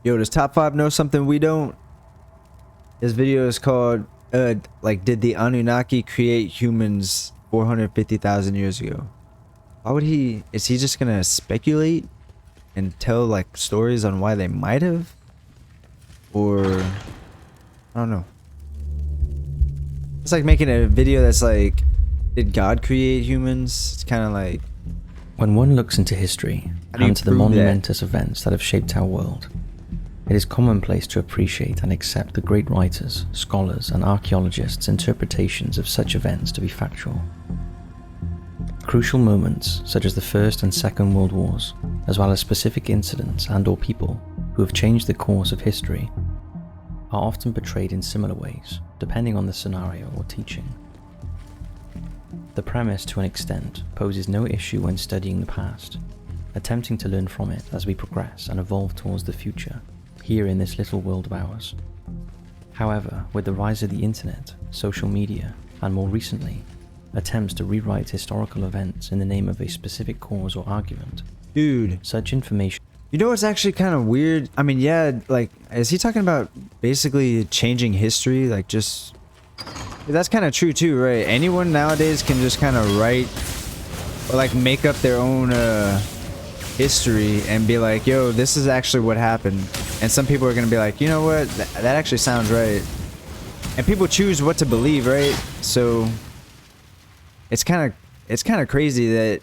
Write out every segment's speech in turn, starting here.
Yo, does Top 5 know something we don't? This video is called, like, did the Anunnaki create humans 450,000 years ago? Why would he, is he just gonna speculate and tell, like, stories on why they might have? Or, I don't know. It's like making a video that's like, did God create humans? It's kind of like... When one looks into history and to the monumentous events that have shaped our world, it is commonplace to appreciate and accept the great writers, scholars, and archaeologists' interpretations of such events to be factual. Crucial moments, such as the First and Second World Wars, as well as specific incidents and/or people who have changed the course of history, are often portrayed in similar ways, depending on the scenario or teaching. The premise, to an extent, poses no issue when studying the past, attempting to learn from it as we progress and evolve towards the future, here in this little world of ours. However, with the rise of the internet, social media, and more recently, attempts to rewrite historical events in the name of a specific cause or argument, dude, such information... You know what's actually kind of weird? I mean, yeah, like, is he talking about basically changing history? Like, just... That's kind of true too, right? Anyone nowadays can just kind of write or like make up their own history and be like, yo, this is actually what happened. And some people are going to be like, you know what? That actually sounds right. And people choose what to believe, right? So it's kind of crazy that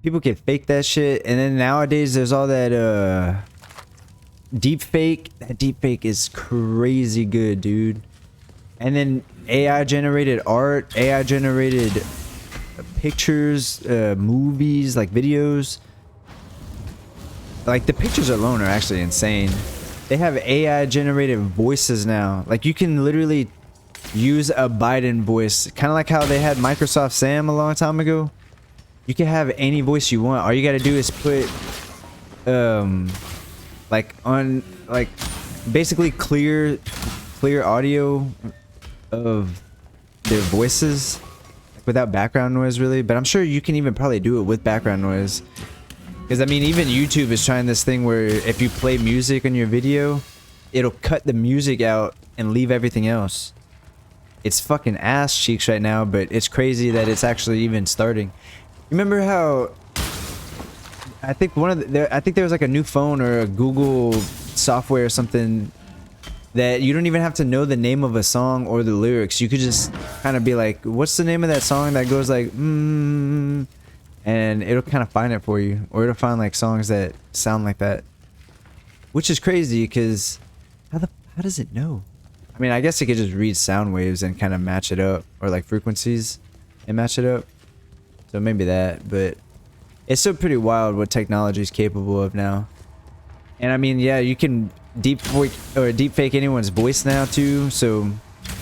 people can fake that shit. And then nowadays there's all that deep fake. That deep fake is crazy good, dude. And then AI generated art, AI generated pictures, movies, like videos. Like the pictures alone are actually insane. They have AI generated voices now. Like you can literally use a Biden voice, kind of like how they had Microsoft Sam a long time ago. You can have any voice you want. All you got to do is put basically clear audio of their voices without background noise, really. But I'm sure you can even probably do it with background noise, because I mean, even YouTube is trying this thing where if you play music on your video, it'll cut the music out and leave everything else. It's fucking ass cheeks right now, but it's crazy that it's actually even starting. Remember how I think there was like a new phone or a Google software or something that you don't even have to know the name of a song or the lyrics. You could just kind of be like, what's the name of that song that goes like, and it'll kind of find it for you. Or it'll find like songs that sound like that. Which is crazy, because how does it know? I mean, I guess it could just read sound waves and kind of match it up, or like frequencies and match it up. So maybe that, but it's still pretty wild what technology is capable of now. And I mean, yeah, you can deep fake anyone's voice now too. So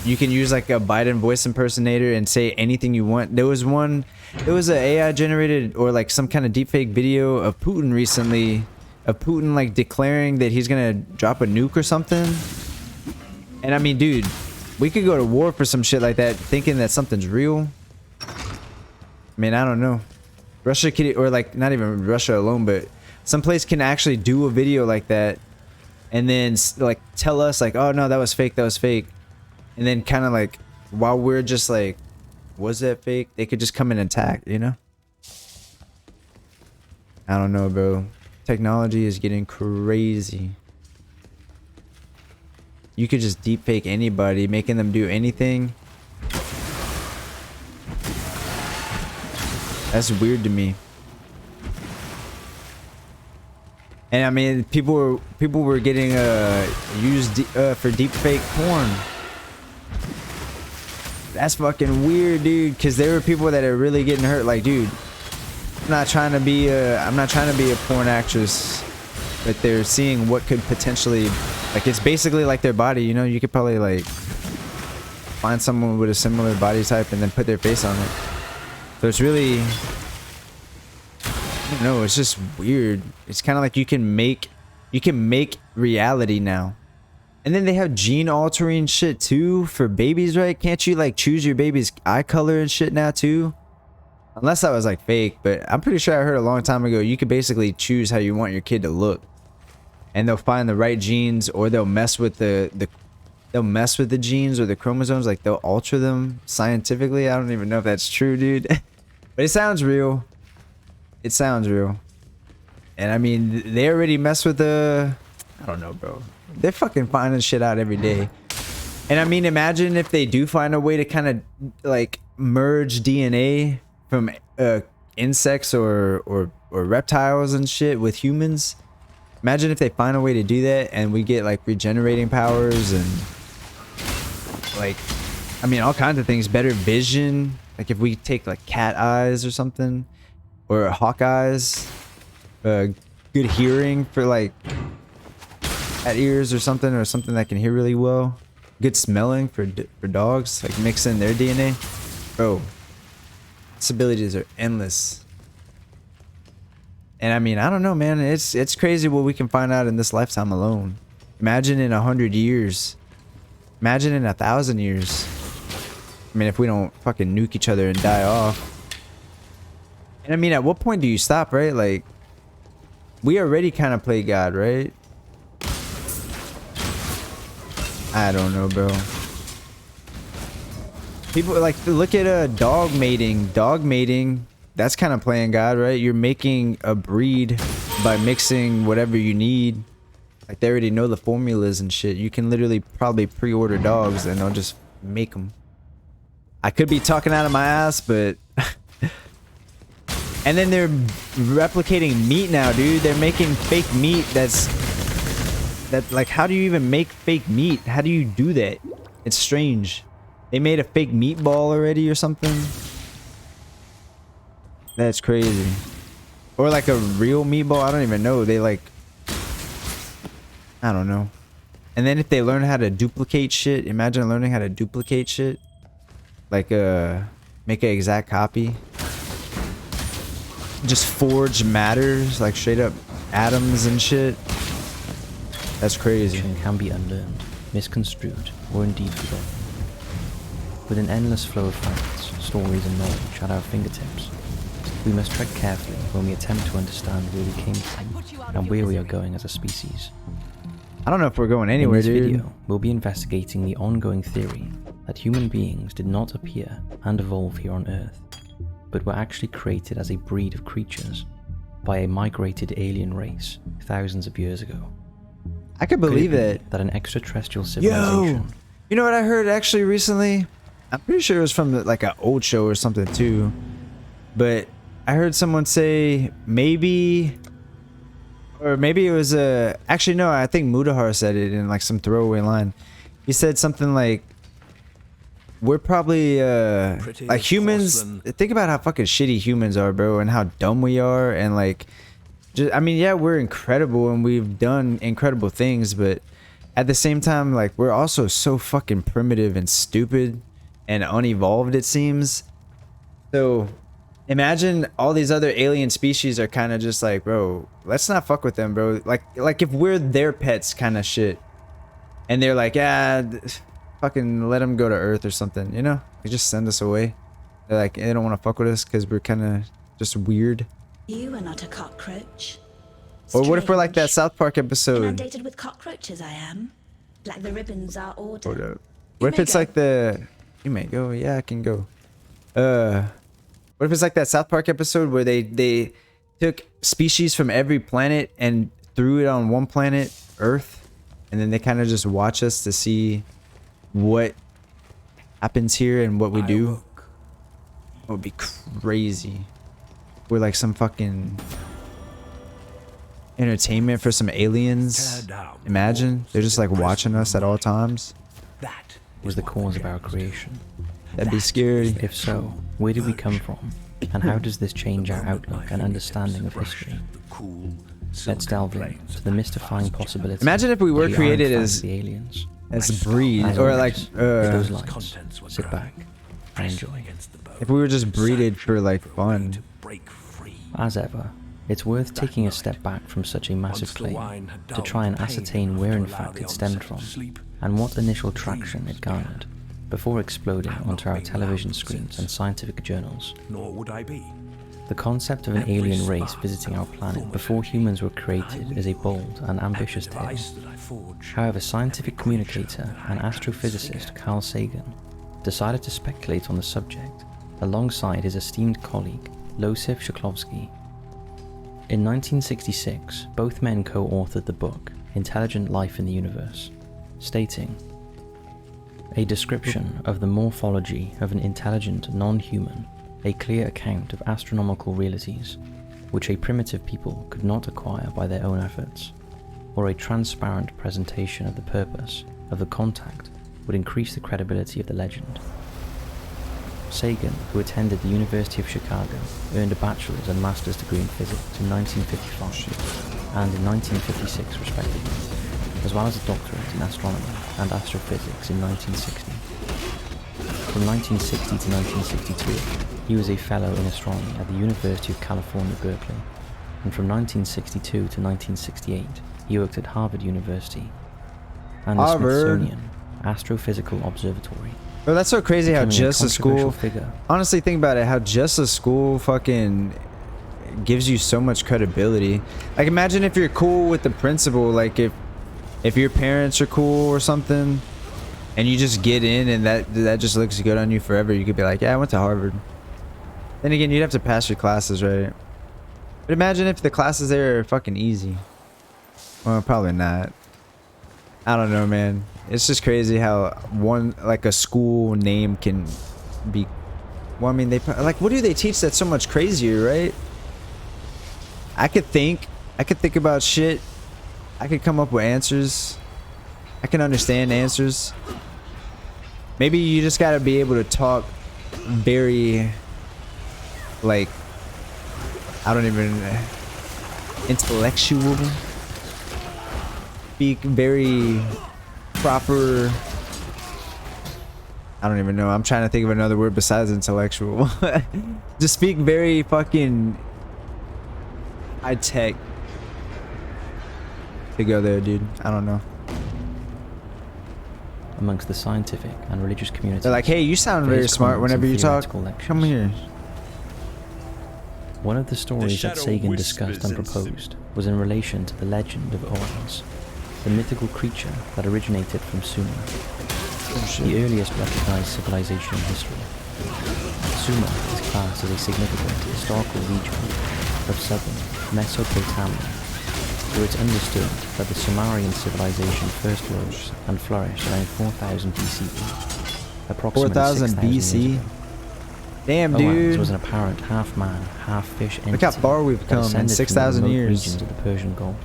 you can use like a Biden voice impersonator and say anything you want. There was an AI generated or like some kind of deep fake video of Putin recently, of Putin like declaring that he's gonna drop a nuke or something. And I mean, dude, we could go to war for some shit like that, thinking that something's real. I mean, I don't know. Russia could, or like not even Russia alone, but some place can actually do a video like that and then like tell us like, oh no, that was fake, and then kind of like, while we're just like, was that fake, they could just come and attack, you know? I don't know, bro. Technology is getting crazy. You could just deep fake anybody, making them do anything. That's weird to me. And I mean, people were getting used for deep fake porn. That's fucking weird, dude. Because there were people that are really getting hurt. Like, dude, I'm not trying to be a porn actress, but they're seeing what could potentially, like, it's basically like their body. You know, you could probably like find someone with a similar body type and then put their face on it. So it's really, I don't know, it's just weird. It's kind of like you can make reality now. And then they have gene altering shit too for babies, right? Can't you like choose your baby's eye color and shit now too? Unless that was like fake, but I'm pretty sure I heard a long time ago you could basically choose how you want your kid to look. and they'll find the right genes, or they'll mess with they'll mess with the genes or the chromosomes, like they'll alter them scientifically. I don't even know if that's true, dude. But it sounds real. It sounds real. And I mean, they already mess with I don't know, bro. They're fucking finding shit out every day. And I mean, imagine if they do find a way to kind of like merge DNA from insects or reptiles and shit with humans. Imagine if they find a way to do that and we get like regenerating powers and like, I mean, all kinds of things. Better vision. Like if we take like cat eyes or something, or hawk eyes. Good hearing for like cat ears or something that can hear really well. Good smelling for dogs, like mix in their DNA. Bro, possibilities are endless. And I mean, I don't know, man. It's crazy what we can find out in this lifetime alone. Imagine in 100 years. Imagine in 1,000 years. I mean, if we don't fucking nuke each other and die off. And I mean, at what point do you stop, right? Like, we already kind of play God, right? I don't know, bro. People like look at dog mating. Dog mating, that's kind of playing God, right? You're making a breed by mixing whatever you need. Like they already know the formulas and shit. You can literally probably pre-order dogs and they'll just make them. I could be talking out of my ass, but and then they're replicating meat now, dude. They're making fake meat that like, how do you even make fake meat? How do you do that? It's strange. They made a fake meatball already or something. That's crazy. Or like a real meatball. I don't even know. They like, I don't know. And then if they learn how to duplicate shit, imagine learning how to duplicate shit. Like make an exact copy. Just forge matters, like straight up atoms and shit. That's crazy. Can be unlearned, misconstrued, or indeed forgotten. With an endless flow of facts, stories, and knowledge at our fingertips, we must tread carefully when we attempt to understand where we came from and where we are going as a species. I don't know if we're going anywhere, dude. In this video, we'll be investigating the ongoing theory that human beings did not appear and evolve here on Earth, but were actually created as a breed of creatures by a migrated alien race thousands of years ago. I could believe that an extraterrestrial civilization. Yo, you know what I heard actually recently? I'm pretty sure it was from like an old show or something too. But I heard someone say maybe, or maybe it was actually no, I think Mudahar said it in like some throwaway line. He said something like, we're probably like humans. Think about how fucking shitty humans are, bro, and how dumb we are, and like, just, I mean, yeah, we're incredible and we've done incredible things, but at the same time, like, we're also so fucking primitive and stupid and unevolved, it seems. So imagine all these other alien species are kind of just like, bro, let's not fuck with them, bro. Like if we're their pets kind of shit, and they're like, yeah, fucking let them go to Earth or something, you know? They just send us away. They're like, they don't want to fuck with us because we're kind of just weird. You are not a cockroach. Or what if we're like that South Park episode? Inundated with cockroaches, I am. Like the ribbons are ordered. Hold up. What if it's like the... You may go. Yeah, I can go. What if it's like that South Park episode where they took species from every planet and threw it on one planet, Earth, and then they kind of just watch us to see what happens here and what we do? It would be crazy. We're like some fucking entertainment for some aliens. Imagine they're just like watching us at all times. That was the cause of our creation. That'd be scary. If so, where did we come from? And how does this change our outlook and understanding of history? Let's delve into the mystifying possibility. Imagine if we were created as the aliens. As a breed, or like those lights. Sit back and enjoy. If we were just breeded for like fun. As ever, it's worth taking a step back from such a massive claim to try and ascertain where in fact it stemmed from and what initial traction it garnered before exploding onto our television screens and scientific journals. Nor would I be. The concept of an alien race visiting our planet before humans were created is a bold and ambitious tale. However, scientific communicator and astrophysicist Carl Sagan decided to speculate on the subject alongside his esteemed colleague Losif Shklovsky. In 1966, both men co-authored the book Intelligent Life in the Universe, stating, "A description of the morphology of an intelligent non-human, a clear account of astronomical realities, which a primitive people could not acquire by their own efforts, or a transparent presentation of the purpose of the contact would increase the credibility of the legend." Sagan, who attended the University of Chicago, earned a bachelor's and master's degree in physics in 1955 and in 1956 respectively, as well as a doctorate in astronomy and astrophysics in 1960. From 1960 to 1962, he was a fellow in astronomy at the University of California, Berkeley, and from 1962 to 1968, he worked at Harvard University and the Smithsonian Astrophysical Observatory. Bro, that's so crazy how just a school... figure. Honestly, think about it, how just a school fucking gives you so much credibility. Like, imagine if you're cool with the principal, like if your parents are cool or something, and you just get in and that just looks good on you forever. You could be like, yeah, I went to Harvard. Then again, you'd have to pass your classes, right? But imagine if the classes there are fucking easy. Well, probably not. I don't know, man. It's just crazy how like a school name can be... Well, I mean, like, what do they teach that's so much crazier, right? I could think about shit. I could come up with answers. I can understand answers. Maybe you just gotta be able to talk very, like, I don't even... intellectual. Speak very proper... I don't even know. I'm trying to think of another word besides intellectual. Just speak very fucking high tech to go there, dude. I don't know. Amongst the scientific and religious communities, They're like, hey, you sound very smart whenever you talk. Come here. One of the stories that Sagan discussed and proposed was in relation to the legend of Oans, the mythical creature that originated from Sumer, the earliest recognized civilization in history. Sumer is classed as a significant historical region of southern Mesopotamia, where it's understood that the Sumerian civilization first rose and flourished around 4000 BCE, approximately 4000 6,000 years BC? ago. Damn, Oans dude. was an apparent half-man, half-fish entity. Look how far we've that come in ascended from the 6,000 remote years. regions of the Persian Gulf.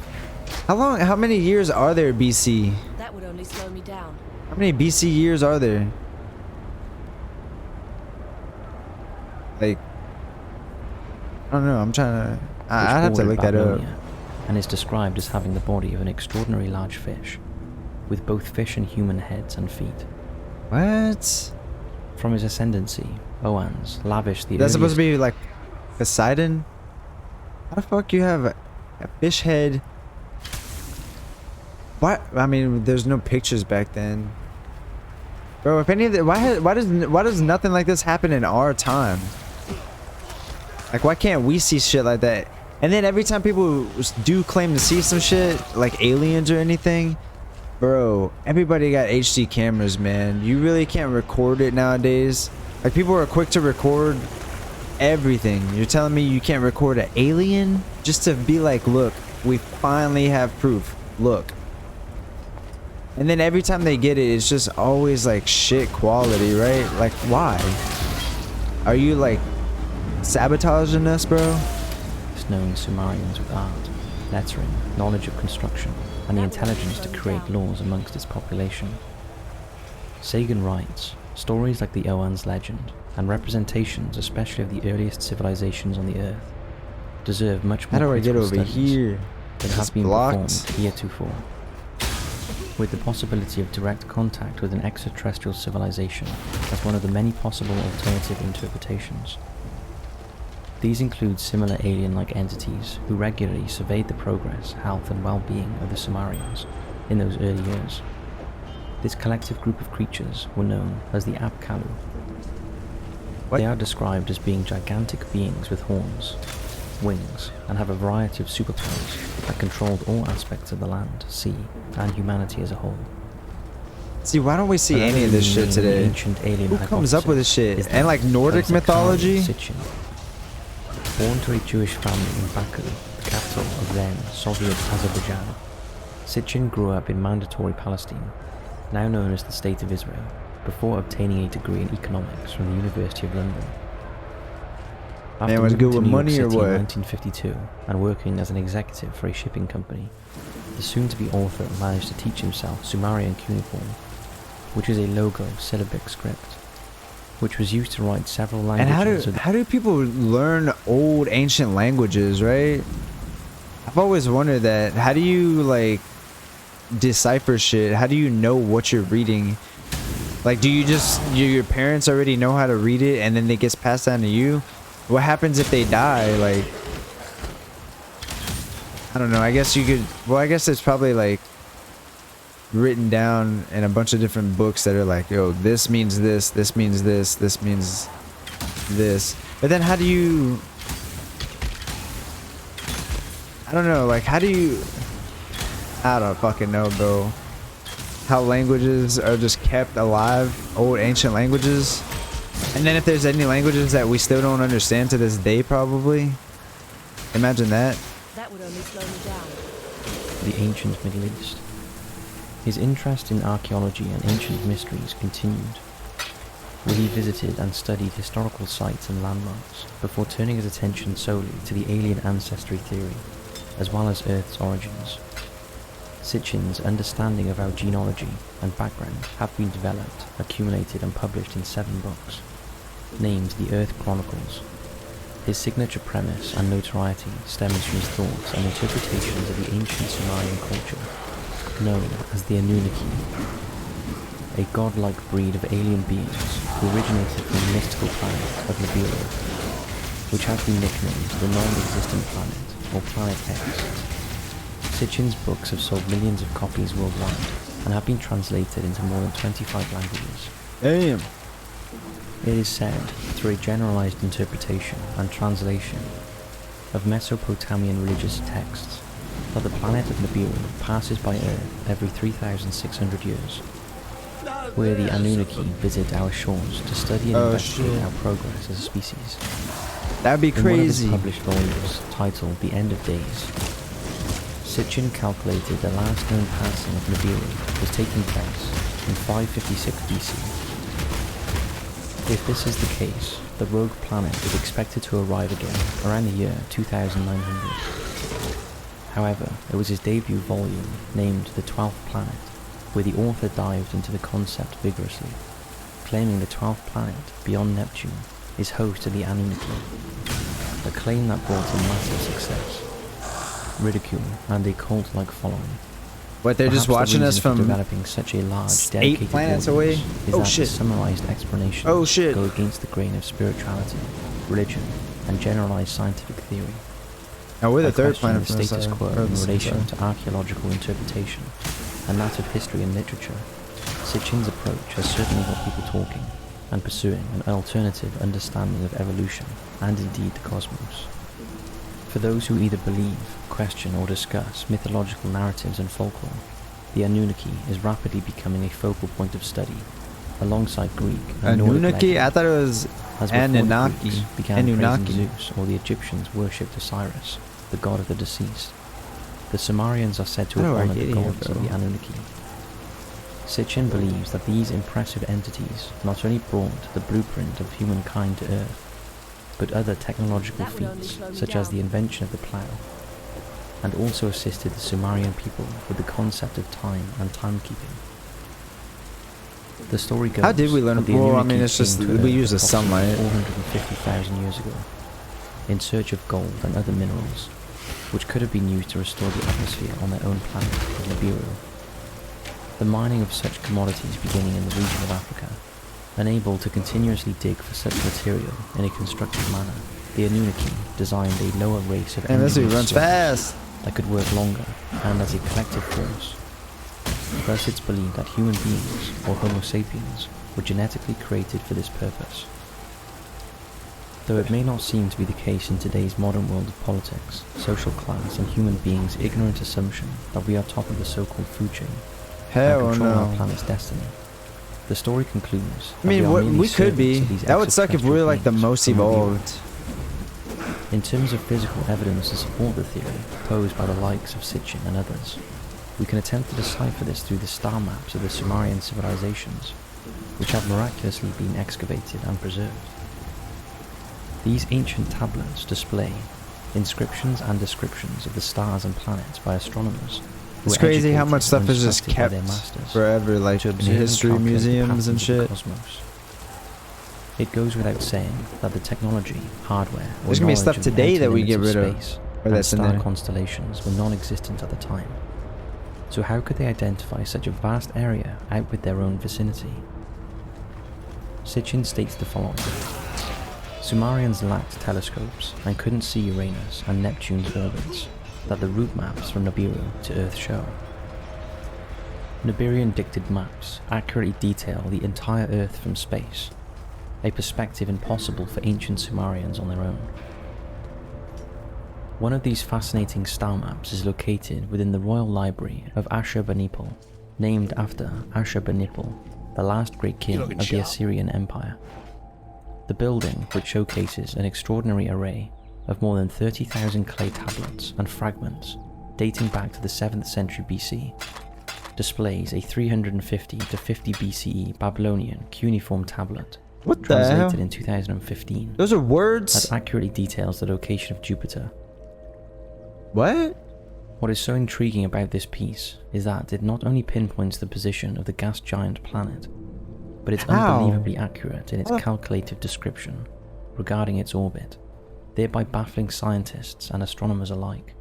How many years are there BC? That would only slow me down. How many BC years are there? Like, I don't know. I'm trying to... I'd have to look that up. And is described as having the body of an extraordinarily large fish, with both fish and human heads and feet. What? From his ascendancy, Oans lavished the That's supposed to earliest... be like Poseidon? How the fuck you have a fish head? What? I mean, there's no pictures back then. Bro, if any of the... Why does nothing like this happen in our time? Like, why can't we see shit like that? And then every time people do claim to see some shit, like aliens or anything, bro, everybody got HD cameras, man. You really can't record it nowadays. Like, people are quick to record everything. You're telling me you can't record an alien? Just to be like, look, we finally have proof. Look. And then every time they get it, it's just always like shit quality, right? Like, why? Are you like sabotaging us, bro? Known Sumerians with art, lettering, knowledge of construction, and the intelligence to create laws amongst its population. Sagan writes, stories like the Oans legend, and representations especially of the earliest civilizations on the Earth, deserve much more How do I get critical over studies here? than It's have been blocked. performed heretofore. With the possibility of direct contact with an extraterrestrial civilization as one of the many possible alternative interpretations. These include similar alien-like entities who regularly surveyed the progress, health and well-being of the Sumerians in those early years. This collective group of creatures were known as the Apkallu. What? They are described as being gigantic beings with horns, wings, and have a variety of superpowers that controlled all aspects of the land, sea, and humanity as a whole. See, why don't we see any of this shit today? Who comes up with this shit? And like Nordic mythology? Sitchin. Born to a Jewish family in Baku, the capital of then Soviet Azerbaijan, Sitchin grew up in mandatory Palestine, now known as the State of Israel, before obtaining a degree in economics from the University of London. After Man was moving good to with New York money or City what? in 1952 and working as an executive for a shipping company, the soon-to-be author managed to teach himself Sumerian cuneiform, which is a logo syllabic script, which was used to write several And languages. how do people learn old ancient languages, right? I've always wondered that. How do you like decipher shit? How do you know what you're reading? Like, do you just your parents already know how to read it and then it gets passed down to you? What happens if they die? Like, I don't know. I guess you could. Well, I guess it's probably like written down in a bunch of different books that are like, yo, this means this, this means this, this means this. But then how do you, I don't know, like how do you, I don't fucking know, bro, how languages are just kept alive, old ancient languages. And then if there's any languages that we still don't understand to this day, probably, imagine that. That would only slow me down. The ancient Middle East. His interest in archaeology and ancient mysteries continued, where he visited and studied historical sites and landmarks before turning his attention solely to the alien ancestry theory, as well as Earth's origins. Sitchin's understanding of our genealogy and background have been developed, accumulated and published in 7 books, named the Earth Chronicles. His signature premise and notoriety stems from his thoughts and interpretations of the ancient Sumerian culture, known as the Anunnaki, a godlike breed of alien beings who originated from the mystical planet of Nibiru, which has been nicknamed the non-existent planet, or Planet X. Sitchin's books have sold millions of copies worldwide and have been translated into more than 25 languages. Damn. It is said, through a generalized interpretation and translation of Mesopotamian religious texts, that the planet of Nibiru passes by Earth every 3,600 years, where the Anunnaki visit our shores to study and investigate our progress as a species. That'd be In one of his crazy. published volumes, titled The End of Days, Sitchin calculated the last known passing of Nibiru was taking place in 556 BC. If this is the case, the rogue planet is expected to arrive again around the year 2900. However, it was his debut volume, named The 12th Planet, where the author dived into the concept vigorously, claiming the 12th planet, beyond Neptune, is host to the Anunnaki, a claim that brought him massive success, ridicule, and a cult-like following. What, they're just Perhaps the watching us reason for from developing such a large, 8 dedicated planets audience away? is Oh, that shit. the summarized explanations Oh, shit. go against the grain of spirituality, religion, and generalized scientific theory. Now we're the By third questioning planet the from the status side. quo Or in the relation side. to archaeological interpretation and that of history and literature, Sitchin's approach has certainly got people talking and pursuing an alternative understanding of evolution and indeed the cosmos. For those who either believe, question or discuss mythological narratives and folklore, the Anunnaki is rapidly becoming a focal point of study, alongside Greek and Nordic Anunnaki? I legend, thought it was as before the Anunnaki. Greeks began Anunnaki. praising Zeus, or the Egyptians worshipped Osiris, the god of the deceased. The Sumerians are said to How have do I honored get the here, gods of bro? the Anunnaki. Sitchin believes that these impressive entities not only brought the blueprint of humankind to Earth, but other technological That would only feats, slow me such as down. the invention of the plough, and also assisted the Sumerian people with the concept of time and timekeeping. The story goes How did we learn? that the Well, I Anunnaki mean, it's just came to we Earth use the approximately sunlight. 450,000 years ago, in search of gold and other minerals, which could have been used to restore the atmosphere on their own planet of Nibiru. The mining of such commodities beginning in the region of Africa, unable to continuously dig for such material in a constructive manner, the Anunnaki designed a lower race of And this dude runs engineers fast. that could work longer and as a collective force. Thus it's believed that human beings, or Homo sapiens, were genetically created for this purpose. Though it may not seem to be the case in today's modern world of politics, social class, and human beings' ignorant assumption that we are top of the so-called food chain and Hell control our no. planet's destiny. The story concludes. I mean, we could be. That would suck if we were like the most evolved. In terms of physical evidence to support the theory posed by the likes of Sitchin and others, we can attempt to decipher this through the star maps of the Sumerian civilizations, which have miraculously been excavated and preserved. These ancient tablets display inscriptions and descriptions of the stars and planets by astronomers. It's crazy how much stuff is just kept forever, like in history museums and shit. It goes without saying that the technology, hardware, or There's gonna be knowledge stuff of the today that outer we get limits rid of, space or and that's in star there. constellations were non-existent at the time. So how could they identify such a vast area out with their own vicinity? Sitchin states the following. Sumerians lacked telescopes and couldn't see Uranus and Neptune's orbits that the route maps from Nibiru to Earth show. Nibirian dicted maps accurately detail the entire Earth from space, a perspective impossible for ancient Sumerians on their own. One of these fascinating star maps is located within the Royal Library of Ashurbanipal, named after Ashurbanipal, the last great king of the Assyrian Empire. The building, which showcases an extraordinary array of more than 30,000 clay tablets and fragments dating back to the 7th century BC, displays a 350 to 50 BCE Babylonian cuneiform tablet What the hell? translated in 2015 Those are words? that accurately details the location of Jupiter. What? What is so intriguing about this piece is that it not only pinpoints the position of the gas giant planet, but it's How? unbelievably accurate in its calculated description regarding its orbit, thereby baffling scientists and astronomers alike.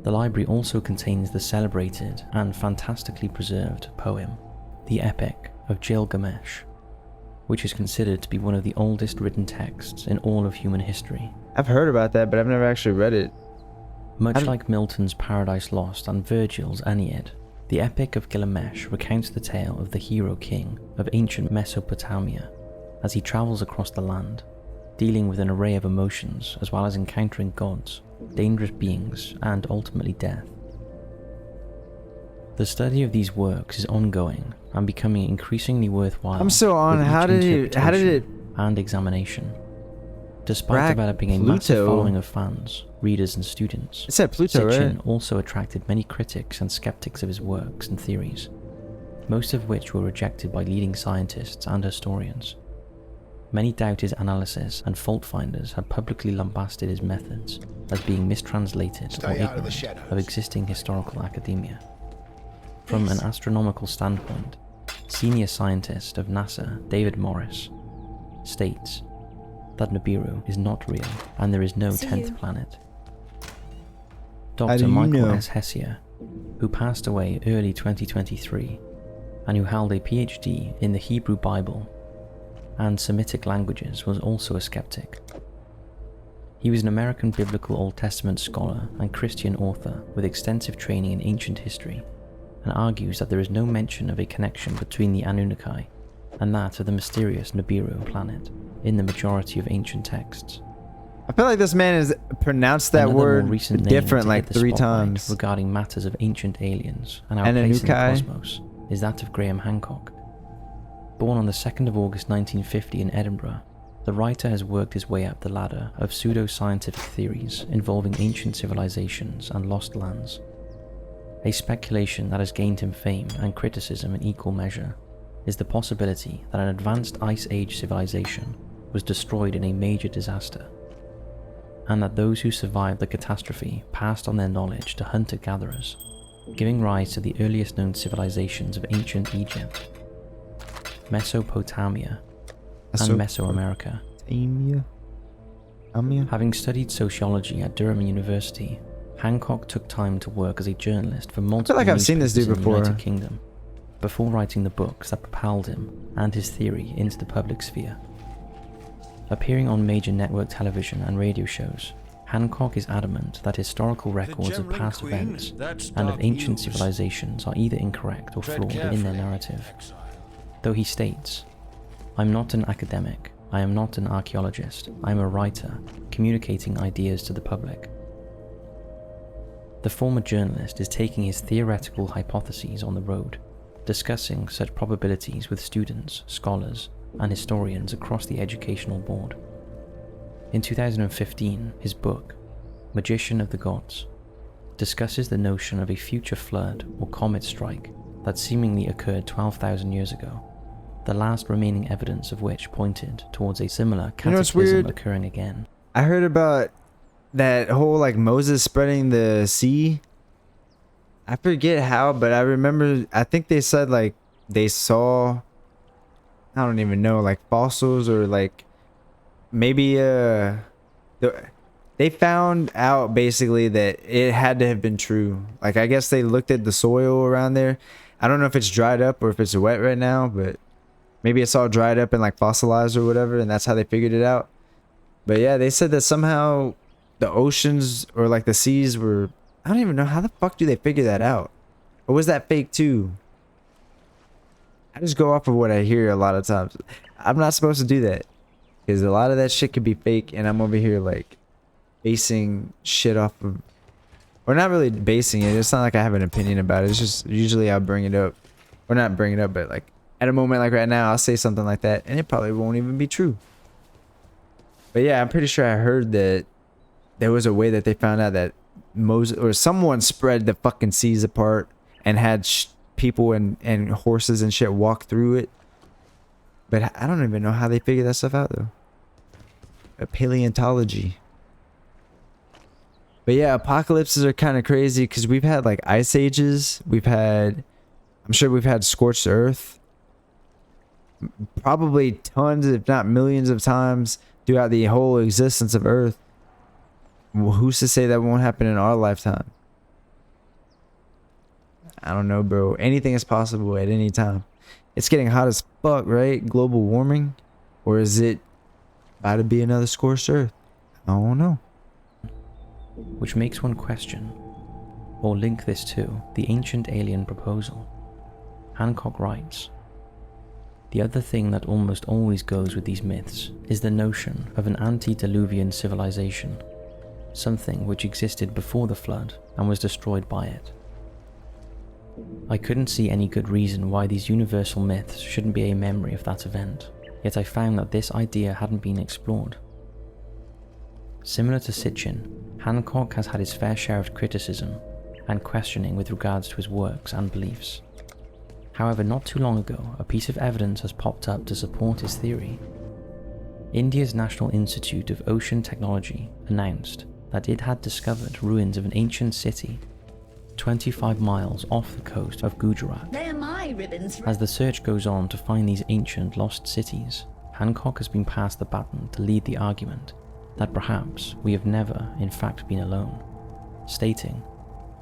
The library also contains the celebrated and fantastically preserved poem, the Epic of Gilgamesh, which is considered to be one of the oldest written texts in all of human history. I've heard about that, but I've never actually read it. Much like Milton's Paradise Lost and Virgil's Aeneid, the Epic of Gilgamesh recounts the tale of the hero king of ancient Mesopotamia as he travels across the land, dealing with an array of emotions as well as encountering gods, dangerous beings, and ultimately death. The study of these works is ongoing and becoming increasingly worthwhile. I'm still on. with How each did it interpretation and examination. Despite Rack developing a massive Pluto. following of fans, readers, and students, It said Pluto, Sitchin right? also attracted many critics and skeptics of his works and theories, most of which were rejected by leading scientists and historians. Many doubt his analysis, and fault finders have publicly lambasted his methods as being mistranslated or ignorant of existing historical academia. From an astronomical standpoint, senior scientist of NASA David Morris states that Nibiru is not real and there is no See 10th you. planet. How Dr. do you Michael know? S. Hessier, who passed away early 2023 and who held a PhD in the Hebrew Bible and Semitic languages, was also a skeptic. He was an American biblical Old Testament scholar and Christian author with extensive training in ancient history, and argues that there is no mention of a connection between the Anunnaki and that of the mysterious Nibiru planet in the majority of ancient texts. I feel like this man has pronounced that Another more word recent name different to like hit the 3 spotlight times. regarding matters of ancient aliens and our place in the Anunnaki. cosmos is that of Graham Hancock. Born on the 2nd of August 1950 in Edinburgh, the writer has worked his way up the ladder of pseudo-scientific theories involving ancient civilizations and lost lands. A speculation that has gained him fame and criticism in equal measure is the possibility that an advanced Ice Age civilization was destroyed in a major disaster, and that those who survived the catastrophe passed on their knowledge to hunter-gatherers, giving rise to the earliest known civilizations of ancient Egypt, Mesopotamia, and Mesoamerica. Having studied sociology at Durham University, Hancock took time to work as a journalist for multiple like I've seen this dude newspapers in the before. United Kingdom, before writing the books that propelled him and his theory into the public sphere. Appearing on major network television and radio shows, Hancock is adamant that historical records of past events and of ancient civilizations are either incorrect or flawed in their narrative. Though he states, "I'm not an academic, I am not an archaeologist, I am a writer, communicating ideas to the public. The former journalist is taking his theoretical hypotheses on the road, discussing such probabilities with students, scholars, and historians across the educational board. In 2015, his book, Magician of the Gods, discusses the notion of a future flood or comet strike that seemingly occurred 12,000 years ago, the last remaining evidence of which pointed towards a similar cataclysm occurring again. I heard about that whole like Moses spreading the sea. I forget how, but I remember, I think they said like they saw, I don't even know, like fossils or like maybe they found out basically that it had to have been true. Like I guess they looked at the soil around there. I don't know if it's dried up or if it's wet right now, but maybe it's all dried up and like fossilized or whatever, and that's how they figured it out. But yeah, they said that somehow the oceans or like the seas were, I don't even know, how the fuck do they figure that out? Or was that fake too? I just go off of what I hear a lot of times. I'm not supposed to do that, because a lot of that shit could be fake, and I'm over here like basing shit off of, or not really basing it. It's not like I have an opinion about it. It's just usually I'll bring it up, or not bring it up, but like at a moment like right now, I'll say something like that, and it probably won't even be true. But yeah, I'm pretty sure I heard that there was a way that they found out that Moses or someone spread the fucking seas apart and had people and horses and shit walk through it. But I don't even know how they figured that stuff out though. Paleontology. But yeah, apocalypses are kind of crazy because we've had like ice ages. I'm sure we've had scorched earth. Probably tons, if not millions of times throughout the whole existence of Earth. Well, who's to say that won't happen in our lifetime? I don't know, bro. Anything is possible at any time. It's getting hot as fuck, right? Global warming? Or is it about to be another scorched earth? I don't know. Which makes one question, or link this to, the ancient alien proposal. Hancock writes, "The other thing that almost always goes with these myths is the notion of an antediluvian civilization, something which existed before the flood and was destroyed by it. I couldn't see any good reason why these universal myths shouldn't be a memory of that event, yet I found that this idea hadn't been explored. Similar to Sitchin, Hancock has had his fair share of criticism and questioning with regards to his works and beliefs. However, not too long ago, a piece of evidence has popped up to support his theory. India's National Institute of Ocean Technology announced that it had discovered ruins of an ancient city 25 miles off the coast of Gujarat. They are my ribbons. As the search goes on to find these ancient lost cities, Hancock has been passed the baton to lead the argument that perhaps we have never, in fact, been alone, stating,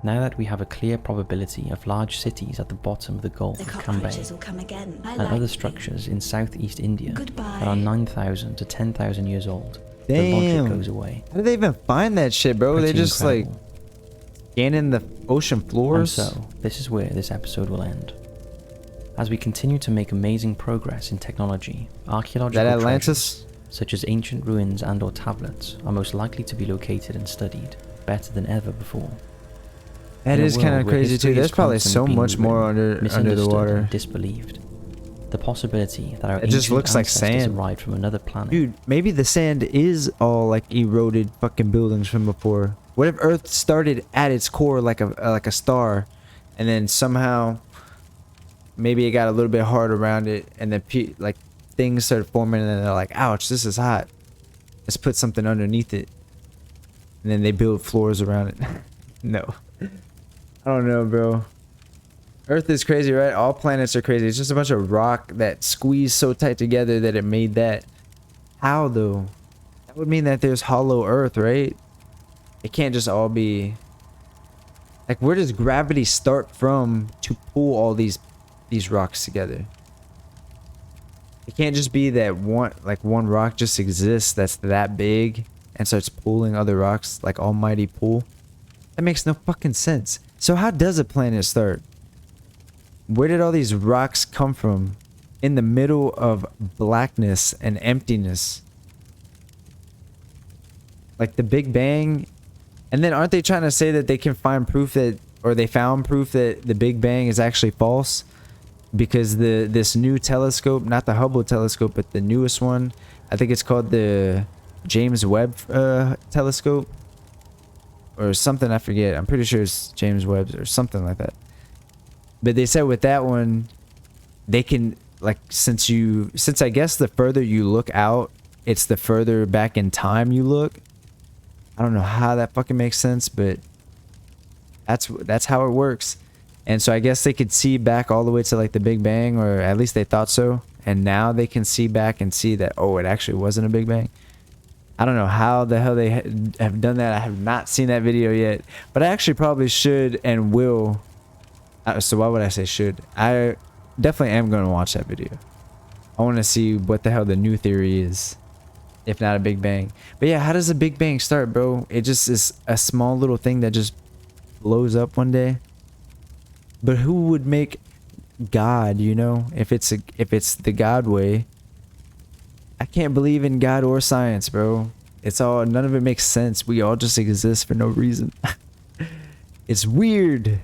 "Now that we have a clear probability of large cities at the bottom of the Gulf The of Cambay cockroaches will come again. I and like other you. structures in southeast India Goodbye. that are 9,000 to 10,000 years old, the Damn. logic goes away." How did they even find that shit, bro? They Pretty just incredible. like scanning the ocean And floors. so, this is where this episode will end. As we continue to make amazing progress in technology, archaeological That Atlantis? treasures, such as ancient ruins and or tablets, are most likely to be located and studied better than ever before. That In a is kind world of where crazy history too. There's is probably constantly so being much more rewritten, under the misunderstood, water. and disbelieved. The possibility that our It just ancient looks like ancestors sand. arrived from another planet. Dude, maybe the sand is all like eroded fucking buildings from before. What if Earth started at its core like a star, and then somehow maybe it got a little bit hard around it, and then like things started forming, and then they're like, "Ouch, this is hot. Let's put something underneath it," and then they build floors around it. No, I don't know, bro. Earth is crazy, right? All planets are crazy. It's just a bunch of rock that squeezed so tight together that it made that. How though? That would mean that there's hollow Earth, right? It can't just all be like, where does gravity start from to pull all these rocks together? It can't just be that one rock just exists that's that big and starts pulling other rocks like almighty pull. That makes no fucking sense. So how does a planet start? Where did all these rocks come from in the middle of blackness and emptiness. Like the Big Bang. And then aren't they trying to say that they can find proof that, or they found proof that the Big Bang is actually false? Because this new telescope, not the Hubble telescope, but the newest one, I think it's called the James Webb telescope or something, I forget. I'm pretty sure it's James Webb or something like that. But they said with that one, they can, like, since I guess the further you look out, it's the further back in time you look. I don't know how that fucking makes sense, but that's how it works. And so I guess they could see back all the way to like the Big Bang, or at least they thought so. And now they can see back and see that, oh, it actually wasn't a Big Bang. I don't know how the hell they have done that. I have not seen that video yet, but I actually probably should and will. So why would I say should? I definitely am going to watch that video. I want to see what the hell the new theory is, if not a Big Bang. But yeah, how does a Big Bang start, bro? It just is a small little thing that just blows up one day. But who would make God, you know? If it's the God way. I can't believe in God or science, bro. It's all, none of it makes sense. We all just exist for no reason. It's weird,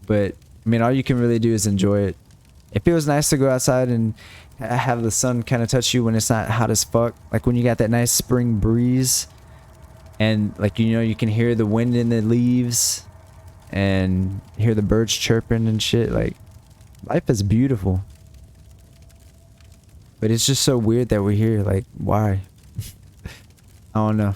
but I mean, all you can really do is enjoy it. It feels nice to go outside and have the sun kind of touch you when it's not hot as fuck. Like when you got that nice spring breeze and like, you know, you can hear the wind in the leaves and hear the birds chirping and shit. Like, life is beautiful. But it's just so weird that we're here. Like, why? I don't know.